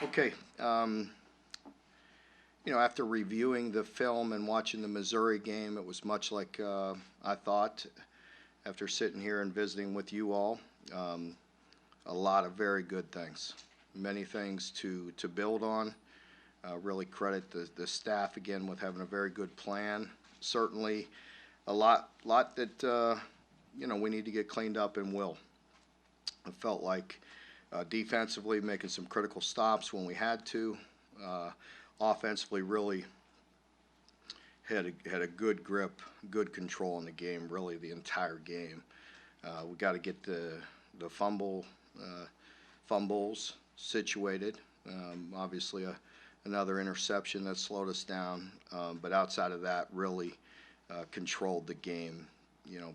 Okay. After reviewing the film and watching the Missouri game, it was much like I thought after sitting here and visiting with you all. Um, a lot of very good things, many things to build on. Really credit the staff again with having a very good plan. Certainly, a lot that we need to get cleaned up and will. I felt like defensively making some critical stops when we had to. Uh, Offensively, really had a good grip, good control in the game, really the entire game. We got to get the uh, fumbles situated. Obviously, another interception that slowed us down, but outside of that, really controlled the game. You know,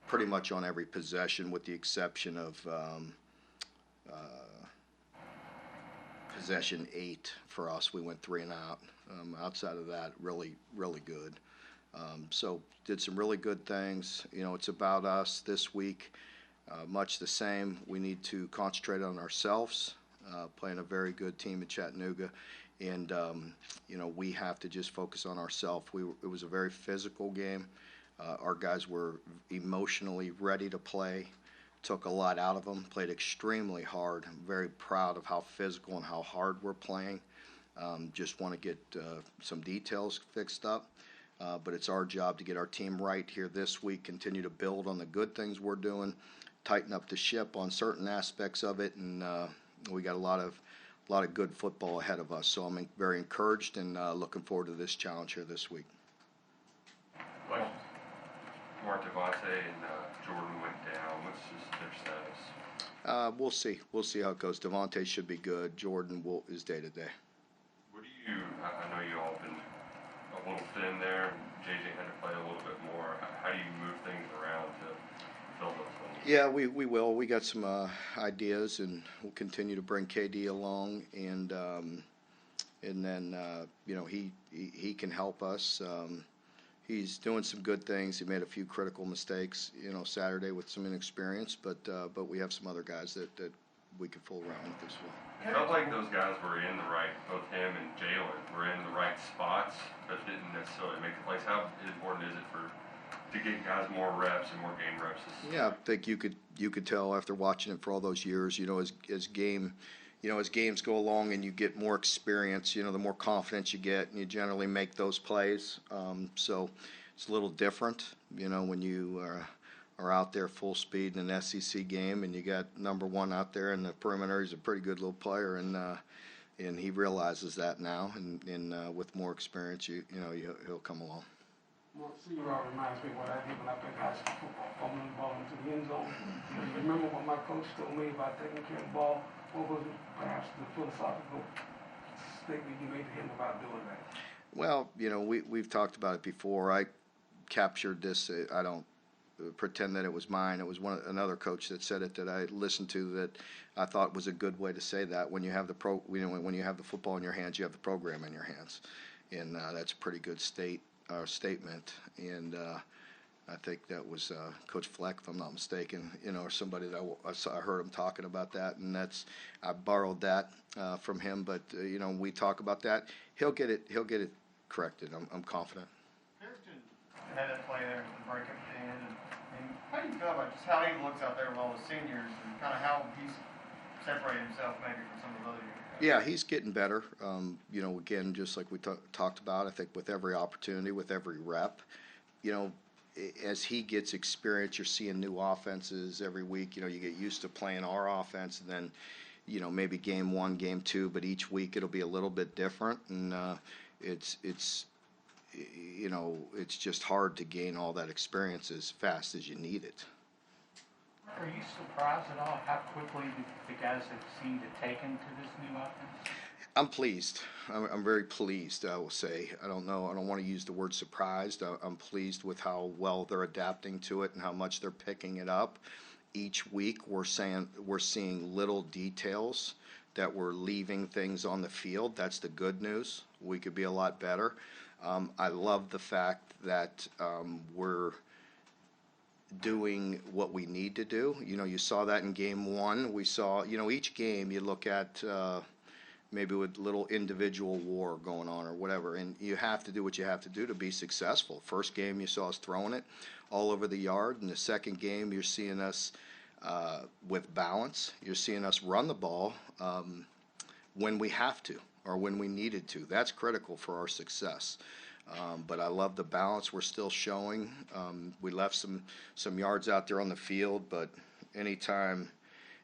pretty much on every possession, with the exception of uh, possession 8 for us. We went 3 and out. Outside of that, really good. So did some really good things. It's about us this week. Much the same. We need to concentrate on ourselves. Playing a very good team in Chattanooga, and we have to just focus on ourselves. It was a very physical game. Our guys were emotionally ready to play. Took a lot out of them. Played extremely hard. I'm very proud of how physical and how hard we're playing. Just want to get some details fixed up. But it's our job to get our team right here this week, continue to build on the good things we're doing, tighten up the ship on certain aspects of it, and we got a lot of good football ahead of us. So I'm very encouraged and looking forward to this challenge here this week. Questions? Mark Devontae and Jordan went down. What's their status? We'll see. We'll see how it goes. Devontae should be good. Jordan is day to day. What do you? I know you all been a little thin there. JJ had to play a little bit more. How do you move things around to fill those holes? Yeah, we will. We got some ideas, and we'll continue to bring KD along, and then he can help us. He's doing some good things. He made a few critical mistakes, Saturday with some inexperience, but we have some other guys that we can fool around with as well. It felt like those guys were in the right, both him and Jalen were in the right spots, but didn't necessarily make the plays. How important is it to get guys more reps and more game reps? Yeah, I think you could tell after watching it for all those years, as games go along and you get more experience, the more confidence you get, and you generally make those plays. So it's a little different, when you are out there full speed in an SEC game, and you got number one out there in the perimeter. He's a pretty good little player, and he realizes that now, and with more experience, he'll come along. Well, C-Rob reminds me of what I did when I played high school football, fumbling the ball into the end zone. Remember what my coach told me about taking care of the ball? What was perhaps the philosophical statement you made to him about doing that? Well, we've talked about it before. I captured this. I don't pretend that it was mine. It was another coach that said it that I listened to that I thought was a good way to say that. When you have when you have the football in your hands, you have the program in your hands, and that's a pretty good statement. And I think that was Coach Fleck, if I'm not mistaken, or somebody that I heard him talking about that, and I borrowed that from him. But we talk about that. He'll get it corrected. I'm confident. Harrington had that play there at the break at the end, and how do you feel about just how he looks out there with all the seniors and kind of how he's separated himself maybe from some of the other years? Yeah, he's getting better. Again, just like we talked about, I think with every opportunity, with every rep, as he gets experience, you're seeing new offenses every week. You get used to playing our offense, and then, maybe game one, game two, but each week it'll be a little bit different, and it's just hard to gain all that experience as fast as you need it. Are you surprised at all how quickly the guys have seemed to take into this new offense? I'm pleased. I'm very pleased, I will say. I don't know. I don't want to use the word surprised. I'm pleased with how well they're adapting to it and how much they're picking it up. Each week we're seeing little details that we're leaving things on the field. That's the good news. We could be a lot better. I love the fact that we're doing what we need to do. You saw that in game one. We saw, each game you look at maybe with little individual war going on or whatever. And you have to do what you have to do to be successful. First game, you saw us throwing it all over the yard. In the second game, you're seeing us with balance. You're seeing us run the ball when we have to or when we needed to. That's critical for our success. But I love the balance we're still showing. We left some yards out there on the field, but anytime,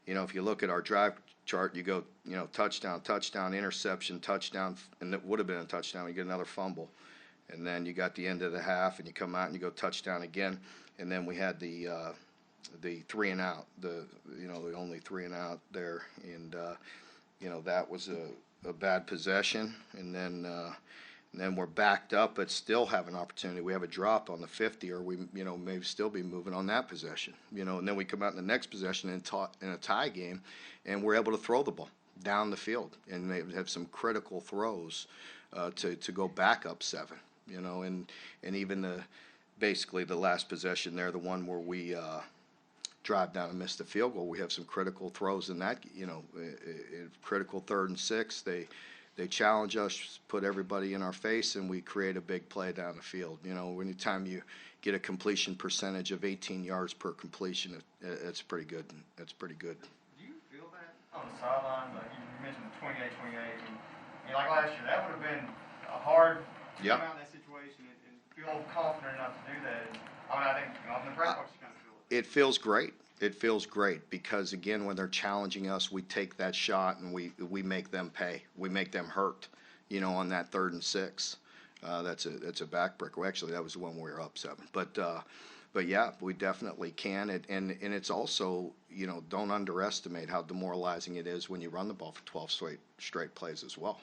if you look at our drive chart, you go, touchdown, touchdown, interception, touchdown, and it would have been a touchdown. You get another fumble, and then you got the end of the half, and you come out and you go touchdown again, and then we had the 3 and out, the only 3 and out there, and that was a bad possession, and then we're backed up, but still have an opportunity. We have a drop on the 50, or we, maybe still be moving on that possession, and then we come out in the next possession in a tie game, and we're able to throw the ball down the field, and they have some critical throws to go back up 7, and even basically the last possession there, the one where we drive down and miss the field goal, we have some critical throws in that, critical 3rd and 6, they challenge us, put everybody in our face, and we create a big play down the field. Anytime you get a completion percentage of 18 yards per completion, it's pretty good. That's pretty good. Do you feel that on the sideline? Like you mentioned 28-28, and like last year, that would have been a hard to come out in that situation and feel confident enough to do that. And, I think on the press box, you kind of feel it. It feels great. It feels great because, again, when they're challenging us, we take that shot and we make them pay. We make them hurt, on that 3rd and 6. That's a backbreaker. Well, actually, that was the one where we were up 7. But yeah, we definitely can. And it's also, don't underestimate how demoralizing it is when you run the ball for 12 straight plays as well.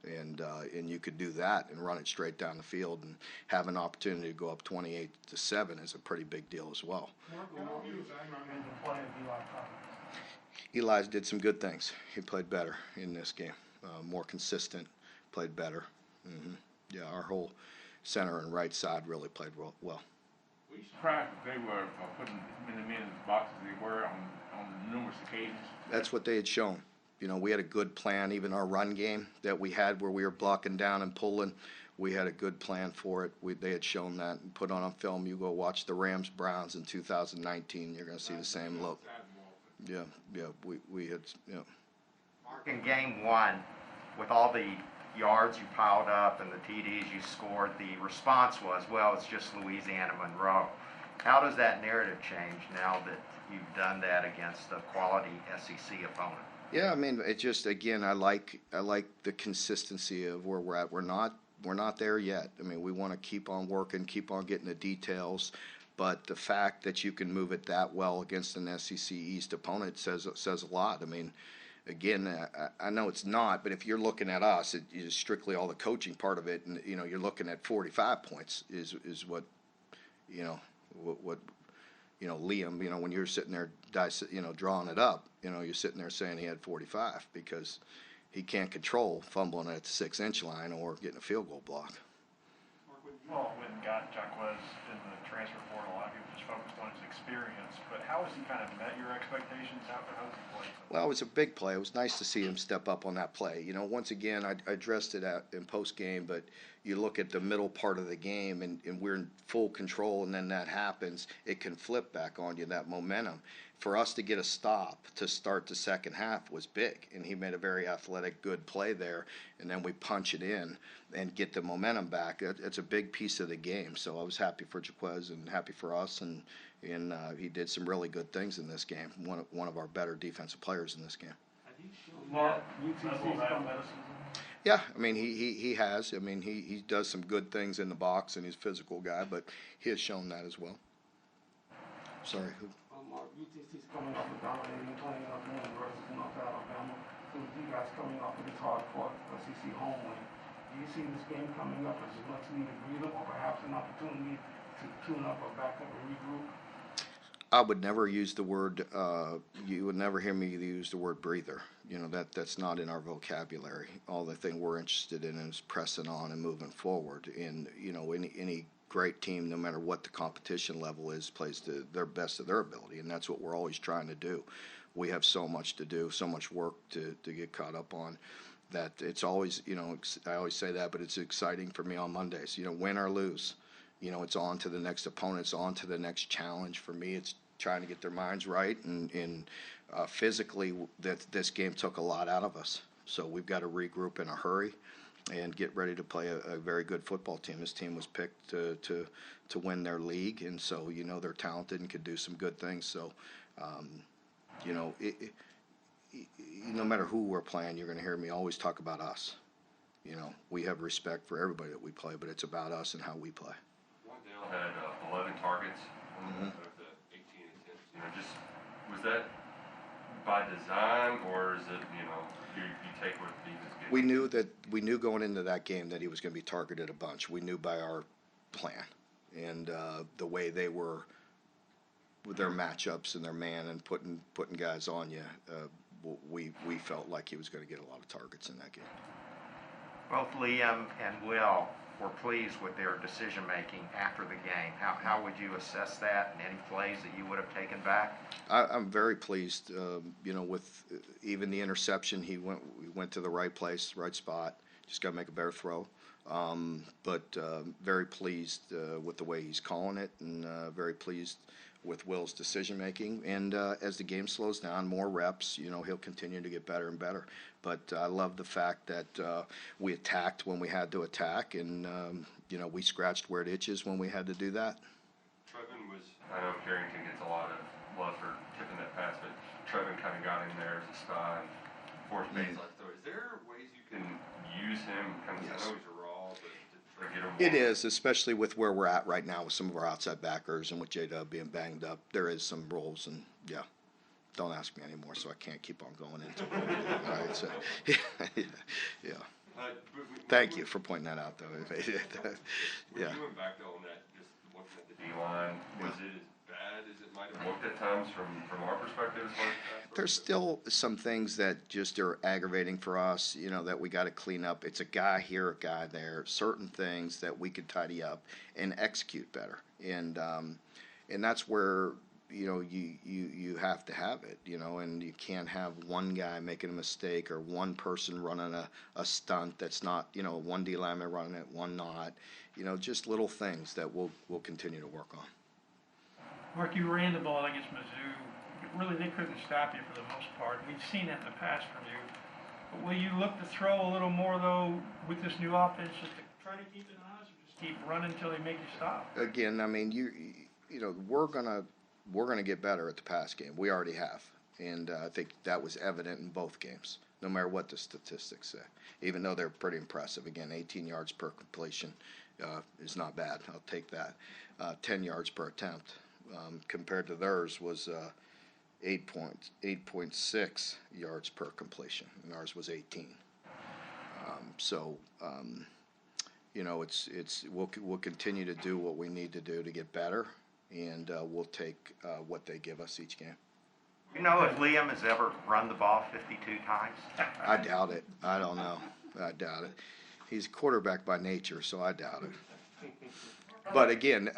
And you could do that and run it straight down the field and have an opportunity to go up 28-7 is a pretty big deal as well. Eli did some good things. He played better in this game, more consistent, played better. Yeah, our whole center and right side really played well. Were you surprised that they were putting as many men in the box as they were on numerous occasions? That's what they had shown. We had a good plan. Even our run game that we had where we were blocking down and pulling, we had a good plan for it. They had shown that and put on film. You go watch the Rams-Browns in 2019, you're going to see the same look. Yeah, we had, Mark, in game 1, with all the yards you piled up and the TDs you scored, the response was, well, it's just Louisiana Monroe. How does that narrative change now that you've done that against a quality SEC opponent? Yeah, it just, again, I like the consistency of where we're at. We're not there yet. We want to keep on working, keep on getting the details, but the fact that you can move it that well against an SEC East opponent says a lot. Again, I know it's not, but if you're looking at us, it is strictly all the coaching part of it, and you're looking at 45 points is what Liam, when you're sitting there drawing it up, you're sitting there saying he had 45 because he can't control fumbling at the 6-inch line or getting a field goal block. Well, when got Jaquez in the transfer portal, a lot of people just focused on his experience, but how has he kind of met your expectations? How has he played? Well, it was a big play. It was nice to see him step up on that play. Once again, I addressed it in post-game, but you look at the middle part of the game, and we're in full control, and then that happens, it can flip back on you, that momentum. For us to get a stop to start the second half was big, and he made a very athletic, good play there, and then we punch it in and get the momentum back. It's a big piece of the game, so I was happy for Jaquez and happy for us, and he did some really good things in this game, one of our better defensive players in this game. Mark, Yeah, he has. He does some good things in the box, and he's a physical guy, but he has shown that as well. Sorry, who? Mark, UTC's coming off a dominating 20-1 versus North Alabama. So you guys coming off of this hard-fought SEC home win, do you see this game coming up as a much-needed breather, or perhaps an opportunity to tune up or back up and regroup? I would never use the word. You would never hear me use the word breather. That's not in our vocabulary. All the thing we're interested in is pressing on and moving forward. And any great team, no matter what the competition level is, plays to their best of their ability, and that's what we're always trying to do. We have so much to do, so much work to get caught up on. that it's always, I always say that, but it's exciting for me on Mondays, win or lose. It's on to the next opponent, it's on to the next challenge. For me, it's trying to get their minds right, and physically, this game took a lot out of us. So we've got to regroup in a hurry and get ready to play a very good football team. This team was picked to win their league, and so they're talented and could do some good things. So, no matter who we're playing, you're going to hear me always talk about us. We have respect for everybody that we play, but it's about us and how we play. Wandale had 11 targets out of the 18 attempts. Was that by design, or is it, you take what the defense gives? We knew going into that game that he was going to be targeted a bunch. We knew by our plan and the way they were with their matchups and their man and putting guys on you. We felt like he was going to get a lot of targets in that game. Both Liam and Will were pleased with their decision-making after the game. How would you assess that, and any plays that you would have taken back? I'm very pleased, with even the interception. We went to the right place, right spot. Just got to make a better throw. But very pleased with the way he's calling it, and very pleased with Will's decision making. And as the game slows down, more reps, he'll continue to get better and better. But I love the fact that we attacked when we had to attack, and we scratched where it itches when we had to do that. Trevin I know Carrington gets a lot of love for tipping that pass, but Trevin kind of got in there as a spy and forced baseline. So is there ways you can use him? I know he's a raw, but to try to get him more? It is, especially with where we're at right now with some of our outside backers and with J-Dub being banged up. There is some roles, and don't ask me anymore, so I can't keep on going into it. All right, so, yeah. Thank you for pointing that out, though. When you went back though on that, just looking at the D-line, was it as bad as it might have looked at times from our perspective as far as pass? There's still some things that just are aggravating for us, that we got to clean up. It's a guy here, a guy there, certain things that we could tidy up and execute better. And that's where, you have to have it, and you can't have one guy making a mistake or one person running a stunt that's not, one D lineman running it, one not, just little things that we'll continue to work on. Mark, you ran the ball against Mizzou. Really, they couldn't stop you for the most part. We've seen that in the past from you. But will you look to throw a little more, though, with this new offense, just to try to keep it honest, or just keep running until they make you stop? Again, I mean, we're gonna get better at the pass game. We already have, and I think that was evident in both games. No matter what the statistics say, even though they're pretty impressive. Again, 18 yards per completion is not bad. I'll take that. 10 yards per attempt. Compared to theirs was 8.6 yards per completion, and ours was 18. We'll continue to do what we need to do to get better, and we'll take what they give us each game. You know if Liam has ever run the ball 52 times? I doubt it. I don't know. I doubt it. He's a quarterback by nature, so I doubt it. But again,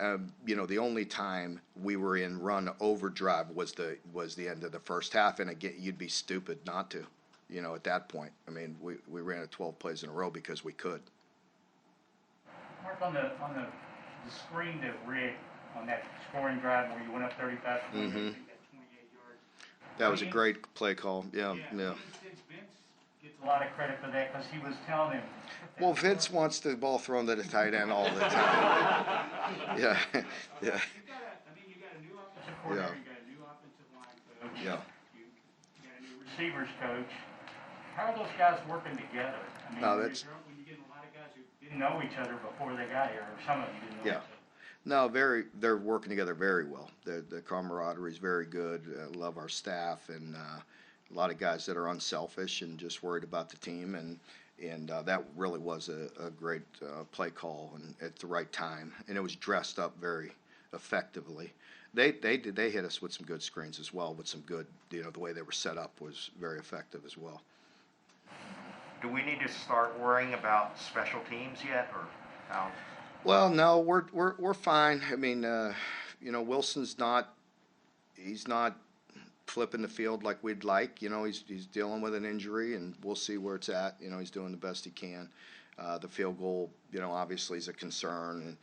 the only time we were in run overdrive was the end of the first half, and again, you'd be stupid not to, at that point. I mean, we ran it 12 plays in a row because we could. Mark, on the screen to Rick on that scoring drive where you went up 35 points, I think that's 28 yards. That was a great play call. Yeah. Vince gets a lot of credit for that because he was telling him. Well, Vince wants the ball thrown to the tight end all the time. Yeah. You got a new offensive coordinator, you got a new offensive line coach, you got a new receivers coach. How are those guys working together? I mean, when you get a lot of guys who didn't know each other before they got here, or some of them didn't know each other. No, they're working together very well. The camaraderie is very good. I love our staff, and a lot of guys that are unselfish and just worried about the team, and that really was a great play call and at the right time, and it was dressed up very effectively. They hit us with some good screens as well, with some good, the way they were set up was very effective as well. Do we need to start worrying about special teams yet, or how? Well, no, we're fine. I mean, Wilson's not. He's not flipping the field like we'd like. You know, he's dealing with an injury, and we'll see where it's at. You know, he's doing the best he can. The field goal, you know, obviously is a concern,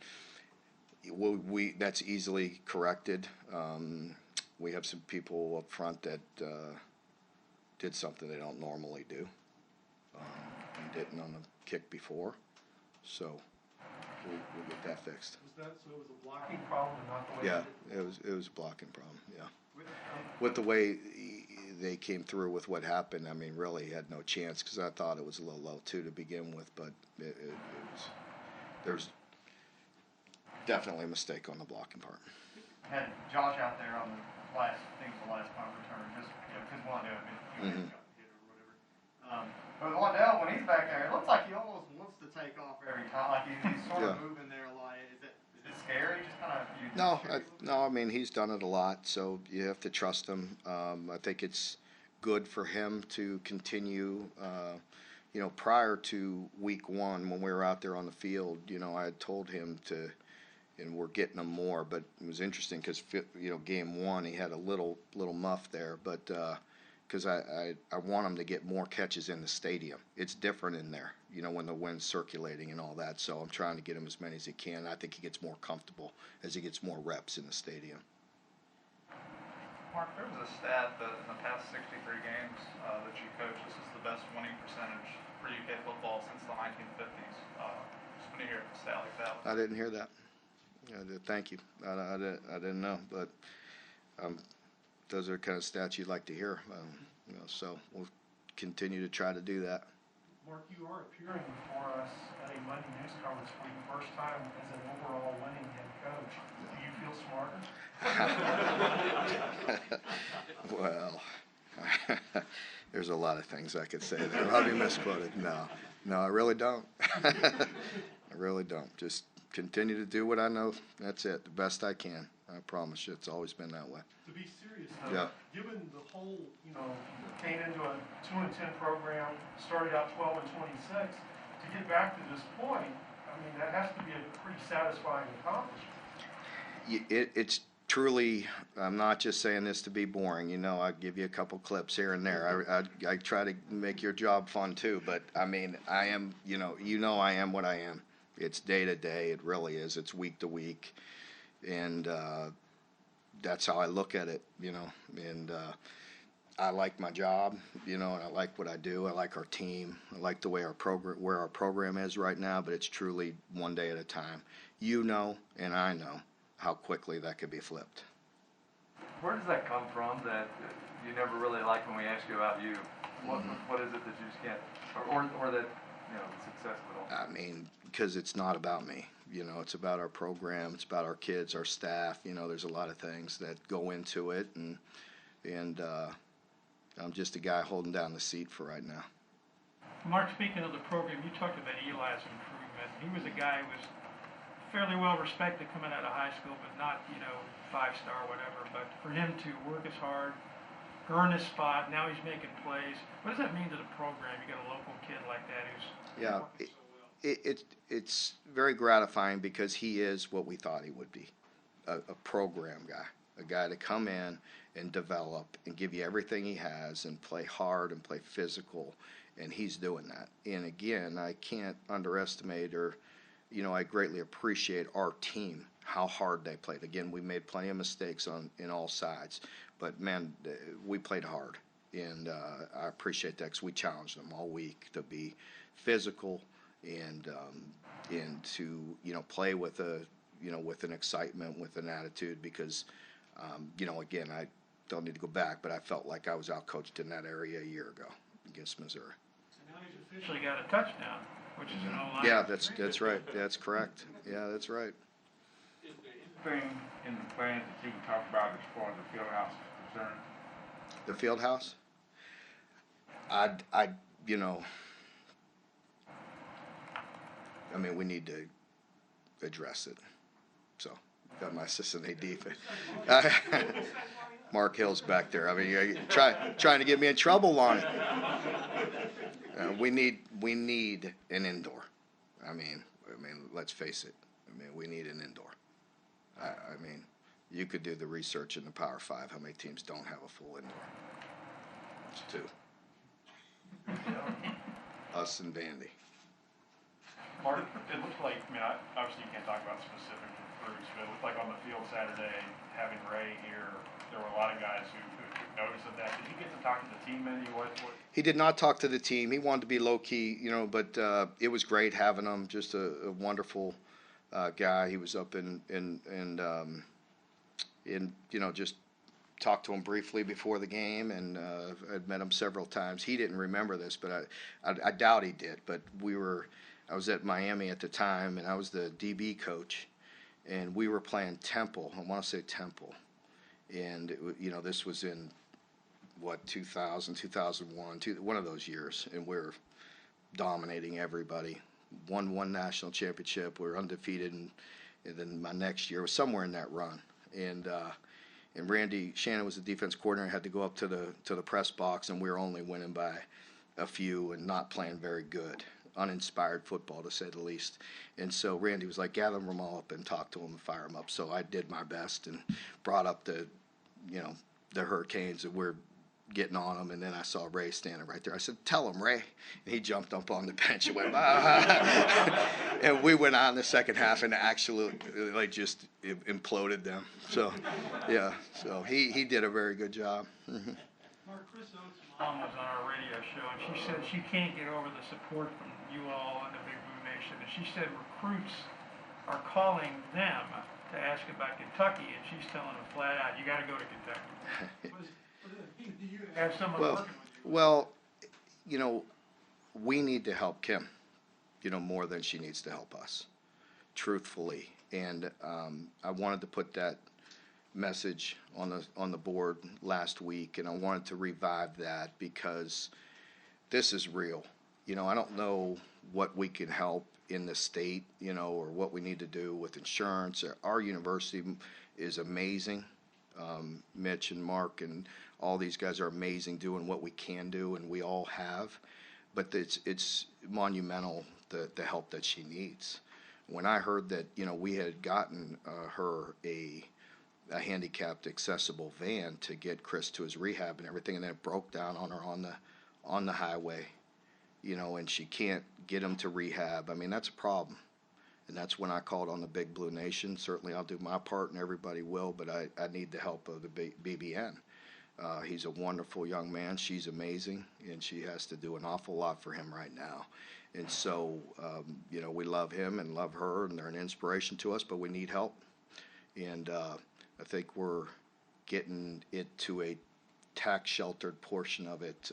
and we that's easily corrected. We have some people up front that did something they don't normally do, and didn't on the kick before, so we'll get that fixed. So it was a blocking problem and not the way? Yeah, it was a blocking problem. Yeah, with the way they came through with what happened, I mean, really had no chance because I thought it was a little low too to begin with, but there's definitely a mistake on the blocking part. Had Josh out there on the last punt return, just, you know, because Wandell, I mean, got hit or whatever. But Wandell, when he's back there, it looks like he almost wants to take off every time, like he's sort of moving there a lot. Is it scary? Just kind of, No, I mean, he's done it a lot, so you have to trust him. I think it's good for him to continue. You know, prior to week 1, when we were out there on the field, you know, I had told him to, and we're getting him more, but it was interesting because, you know, game 1, he had a little muff there, but because I want him to get more catches in the stadium. It's different in there, you know, when the wind's circulating and all that, so I'm trying to get him as many as he can. I think he gets more comfortable as he gets more reps in the stadium. Mark, there was a stat that in the past 63 games that you coached, this is the best winning percentage for UK football since the 1950s. Just when you hear a stat like that. I didn't hear that. Thank you. I didn't know, but those are the kind of stats you'd like to hear. You know, so we'll continue to try to do that. Mark, you are appearing for us at a Monday news conference for the first time as an overall winning head coach. Do you feel smarter? Well, there's a lot of things I could say there. I'll be misquoted. No, I really don't. I really don't. Just continue to do what I know. That's it. The best I can. I promise you, it's always been that way. To be serious, though, given the whole, you know, came into a 2-10 program, started out 12-26, to get back to this point, I mean, that has to be a pretty satisfying accomplishment. It's truly, I'm not just saying this to be boring. You know, I give you a couple clips here and there. I try to make your job fun too, but I mean, I am, you know, I am what I am. It's day to day. It really is. It's week to week. And that's how I look at it, you know. And I like my job, you know, and I like what I do. I like our team. I like the way where our program is right now, but it's truly one day at a time. You know, and I know how quickly that could be flipped. Where does that come from that you never really like when we ask you about you? What is it that you just can't, or that, you know, success at all? I mean, because it's not about me. You know, it's about our program. It's about our kids, our staff. You know, there's a lot of things that go into it, and I'm just a guy holding down the seat for right now. Mark, speaking of the program, you talked about Eli's improvement. He was a guy who was fairly well respected coming out of high school, but not, you know, 5-star or whatever. But for him to work as hard, earn his spot, now he's making plays. What does that mean to the program? You got a local kid like that who's working so well. It's very gratifying because he is what we thought he would be, a program guy, a guy to come in and develop and give you everything he has and play hard and play physical, and he's doing that. And again, I can't underestimate or, you know, I greatly appreciate our team, how hard they played. Again, we made plenty of mistakes in all sides, but man, we played hard, and I appreciate that because we challenged them all week to be physical and to, you know, play with with an excitement, with an attitude, because you know, again, I don't need to go back, but I felt like I was outcoached in that area a year ago against Missouri. So now he's officially got a touchdown, which is an O-line. Yeah, that's right. That's correct. Yeah, that's right. Anything in the plans that you can talk about as far as the field house is concerned? The field house? You know, I mean, we need to address it. So, got my assistant AD. Mark Hill's back there. I mean, you're trying to get me in trouble on it. We need an indoor. I mean, let's face it. I mean, we need an indoor. I mean, You could do the research in the Power 5, how many teams don't have a full indoor. It's 2. Us and Vandy. Mark, it looked like, I mean, obviously you can't talk about specific recruits, but it looked like on the field Saturday, having Ray here, there were a lot of guys who took notice of that. Did he get to talk to the team maybe? He did not talk to the team. He wanted to be low-key, but it was great having him. Just a wonderful guy. He was up in just talked to him briefly before the game, and I'd met him several times. He didn't remember this, but I doubt he did. But I was at Miami at the time, and I was the DB coach, and we were playing Temple. I want to say Temple, and this was in 2000, 2001, one of those years, and we're dominating everybody. Won one national championship. We were undefeated, and then my next year was somewhere in that run, and Randy Shannon was the defense coordinator. Had to go up to the press box, and we were only winning by a few and not playing very good, uninspired football to say the least. And so Randy was like, gather them all up and talk to them and fire them up. So I did my best and brought up the Hurricanes, and we're getting on them. And then I saw Ray standing right there. I said, tell him, Ray. And he jumped up on the bench and went, and we went on the second half and actually just imploded them. So, yeah, so he did a very good job. Mark, Chris Oates' mom was on our radio show, and she said she can't get over the support from you all and the Big Blue Nation. And she said recruits are calling them to ask about Kentucky, and she's telling them flat out, you got to go to Kentucky. Do you have someone working with you? Well, we need to help Kim, more than she needs to help us, truthfully. And I wanted to put that message on the board last week, and I wanted to revive that because this is real. I don't know what we can help in the state, or what we need to do with insurance. Our university is amazing. Mitch and Mark and all these guys are amazing doing what we can do, and we all have. But it's monumental, the help that she needs. When I heard that, we had gotten her a handicapped accessible van to get Chris to his rehab and everything, and then it broke down on her on the highway, and she can't get him to rehab. I mean, that's a problem. And that's when I called on the Big Blue Nation. Certainly I'll do my part, and everybody will, but I need the help of the BBN. He's a wonderful young man. She's amazing, and she has to do an awful lot for him right now. And so, we love him and love her, and they're an inspiration to us, but we need help. And I think we're getting it to a tax-sheltered portion of it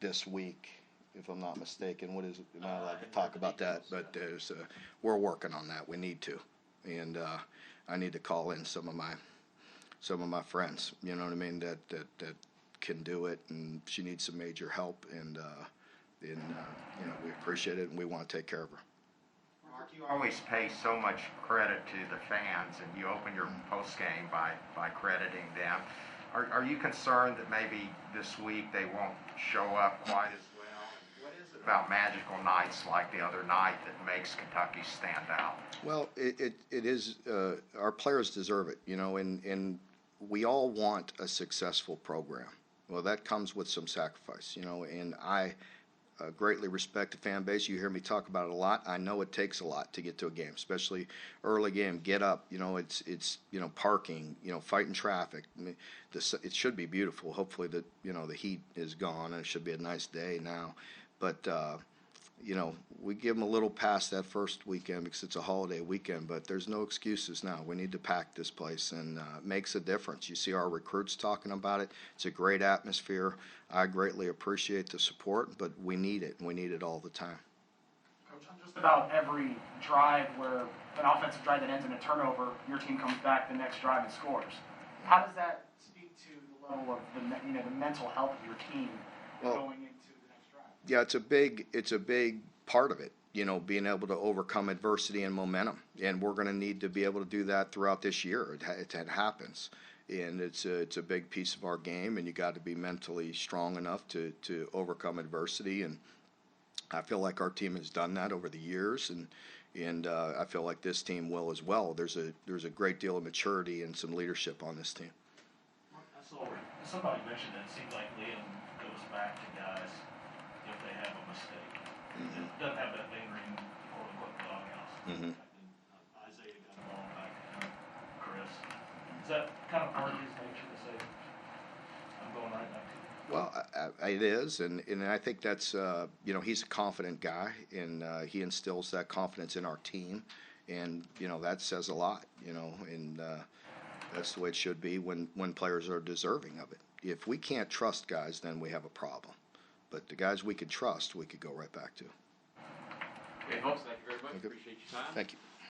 this week, if I'm not mistaken. What is it? Am I allowed to talk about that? But we're working on that. We need to, and I need to call in some of my friends. You know what I mean? That can do it, and she needs some major help, and we appreciate it, and we want to take care of her. Mark, you always pay so much credit to the fans, and you open your post game by crediting them. Are you concerned that maybe this week they won't show up quite as well? What is it about magical nights like the other night that makes Kentucky stand out? Well, it is. Our players deserve it, and we all want a successful program. Well, that comes with some sacrifice, and I greatly respect the fan base. You hear me talk about it a lot. I know it takes a lot to get to a game, especially early game. Get up, it's parking, fighting traffic. I mean, it should be beautiful. Hopefully the heat is gone and it should be a nice day now. But we give them a little past that first weekend because it's a holiday weekend, but there's no excuses now. We need to pack this place, and it makes a difference. You see our recruits talking about it. It's a great atmosphere. I greatly appreciate the support, but we need it, and we need it all the time. Coach, on just about every drive where an offensive drive that ends in a turnover, your team comes back the next drive and scores. How does that speak to the level of the mental health of your team going into the next drive? Yeah, it's a big part of it, being able to overcome adversity and momentum. And we're going to need to be able to do that throughout this year. It happens. And it's a big piece of our game, and you got to be mentally strong enough to overcome adversity. And I feel like our team has done that over the years, and I feel like this team will as well. There's a great deal of maturity and some leadership on this team. I saw somebody mentioned that it seems like Liam goes back to guys if they have a mistake. It doesn't have that lingering quote-unquote doghouse. Mm-hmm. Isaiah got the ball back to Chris. Is that kind of part of his nature to say, I'm going right back to you? Well, it is, and I think that's he's a confident guy, and he instills that confidence in our team, and that says a lot, and that's the way it should be when players are deserving of it. If we can't trust guys, then we have a problem. But the guys we could trust, we could go right back to. Okay, folks, thank you very much. Appreciate your time. Thank you.